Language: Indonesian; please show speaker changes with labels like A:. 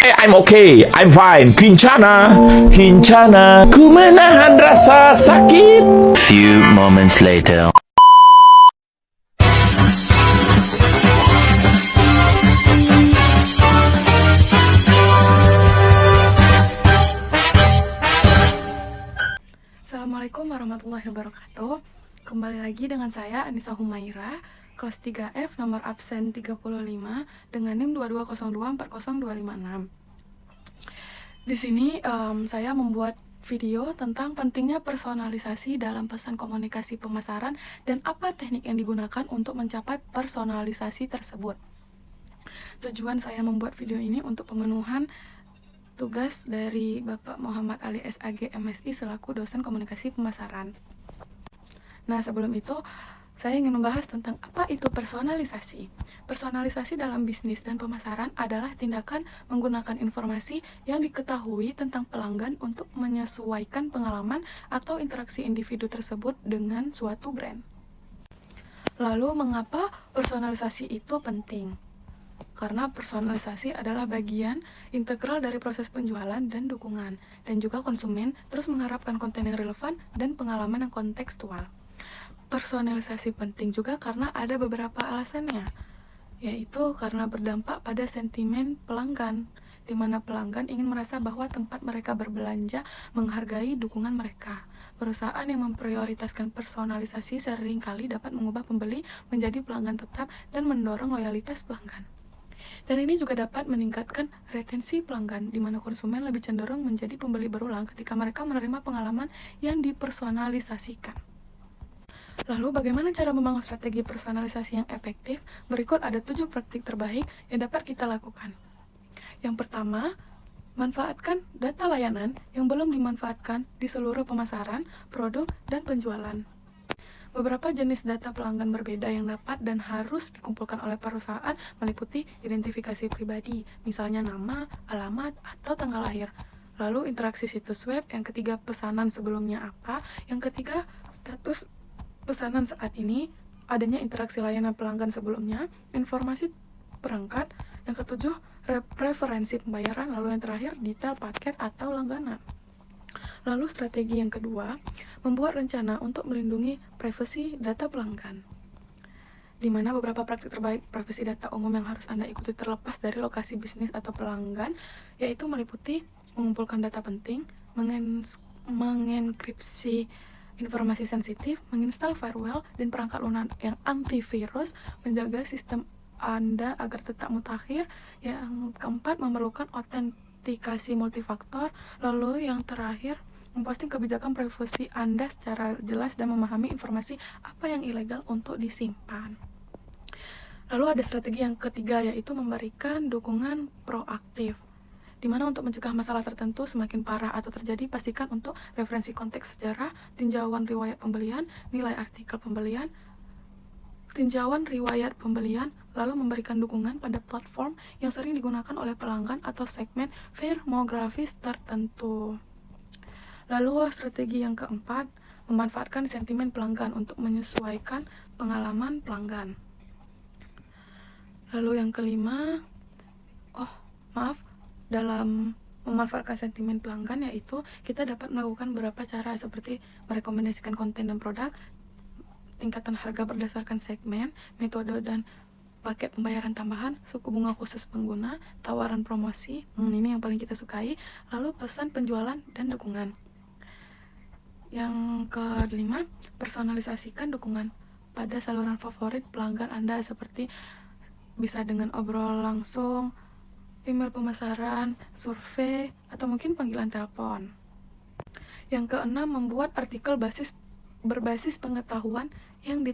A: I'm okay, I'm fine. Kincana, Kincana, ku menahan rasa sakit.
B: Few moments later.
C: Assalamualaikum warahmatullahi wabarakatuh. Kembali lagi dengan saya Anissa Humaira, kelas 3F, nomor absen 35 dengan NIM 220240256. Di sini saya membuat video tentang pentingnya personalisasi dalam pesan komunikasi pemasaran dan apa teknik yang digunakan untuk mencapai personalisasi tersebut. Tujuan saya membuat video ini untuk pemenuhan tugas dari Bapak Muhammad Ali SAG MSI selaku dosen komunikasi pemasaran. Nah, sebelum itu saya ingin membahas tentang apa itu personalisasi. Personalisasi dalam bisnis dan pemasaran adalah tindakan menggunakan informasi yang diketahui tentang pelanggan untuk menyesuaikan pengalaman atau interaksi individu tersebut dengan suatu brand. Lalu, mengapa personalisasi itu penting? Karena personalisasi adalah bagian integral dari proses penjualan dan dukungan, dan juga konsumen terus mengharapkan konten yang relevan dan pengalaman yang kontekstual. Personalisasi penting juga karena ada beberapa alasannya, yaitu karena berdampak pada sentimen pelanggan, di mana pelanggan ingin merasa bahwa tempat mereka berbelanja menghargai dukungan mereka. Perusahaan yang memprioritaskan personalisasi seringkali dapat mengubah pembeli menjadi pelanggan tetap dan mendorong loyalitas pelanggan. Dan ini juga dapat meningkatkan retensi pelanggan, di mana konsumen lebih cenderung menjadi pembeli berulang ketika mereka menerima pengalaman yang dipersonalisasikan. Lalu, bagaimana cara membangun strategi personalisasi yang efektif? Berikut ada 7 praktik terbaik yang dapat kita lakukan. Yang pertama, manfaatkan data layanan yang belum dimanfaatkan di seluruh pemasaran, produk, dan penjualan. Beberapa jenis data pelanggan berbeda yang dapat dan harus dikumpulkan oleh perusahaan meliputi identifikasi pribadi, misalnya nama, alamat, atau tanggal lahir. Lalu interaksi situs web, yang ketiga pesanan sebelumnya apa, yang ketiga status pesanan saat ini, adanya interaksi layanan pelanggan sebelumnya, informasi perangkat, yang ketujuh preferensi pembayaran, lalu yang terakhir detail paket atau langganan. Lalu strategi yang kedua, membuat rencana untuk melindungi privasi data pelanggan, di mana beberapa praktik terbaik privasi data umum yang harus Anda ikuti terlepas dari lokasi bisnis atau pelanggan, yaitu meliputi mengumpulkan data penting, mengenkripsi informasi sensitif, menginstal firewall dan perangkat lunak yang antivirus, menjaga sistem Anda agar tetap mutakhir. Yang keempat, memerlukan autentikasi multifaktor. Lalu yang terakhir, memposting kebijakan privasi Anda secara jelas dan memahami informasi apa yang ilegal untuk disimpan. Lalu ada strategi yang ketiga, yaitu memberikan dukungan proaktif, di mana untuk mencegah masalah tertentu semakin parah atau terjadi, pastikan untuk referensi konteks sejarah, tinjauan riwayat pembelian, nilai artikel pembelian, tinjauan riwayat pembelian, lalu memberikan dukungan pada platform yang sering digunakan oleh pelanggan atau segmen firmografis tertentu. Lalu strategi yang keempat, memanfaatkan sentimen pelanggan untuk menyesuaikan pengalaman pelanggan. Lalu yang kelima, dalam memanfaatkan sentimen pelanggan, yaitu kita dapat melakukan beberapa cara seperti merekomendasikan konten dan produk, tingkatan harga berdasarkan segmen, metode dan paket pembayaran tambahan, suku bunga khusus pengguna, tawaran promosi, ini yang paling kita sukai, lalu pesan penjualan dan dukungan. Yang kelima, personalisasikan dukungan pada saluran favorit pelanggan Anda, seperti bisa dengan obrol langsung, email pemasaran, survei, atau mungkin panggilan telepon. Yang keenam, membuat artikel berbasis pengetahuan yang